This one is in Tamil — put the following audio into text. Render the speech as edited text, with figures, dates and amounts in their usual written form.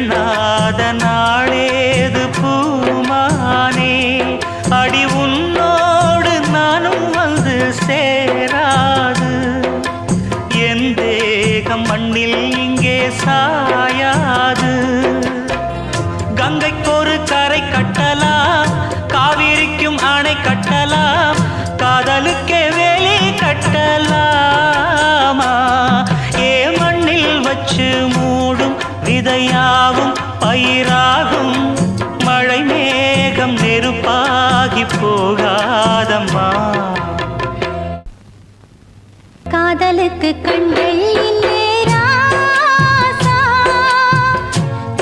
எண்ணாத நாளேது பூமானே அடி உன்னோடு நானும் வந்து சேராது என் தேகம் மண்ணில் இங்கே சாயாது கங்கைக்கொரு கரை கட்டலாம் காவிரிக்கும் அணை கட்டலாம் காதலுக்கே வேலி கட்டலாமா ஏ மண்ணில் வச்சு மூடும் விதையாவும் பயிராகும் மழை மேகம் நெருப்பாகி போகாதம்மா காதலுக்கு கண்கள்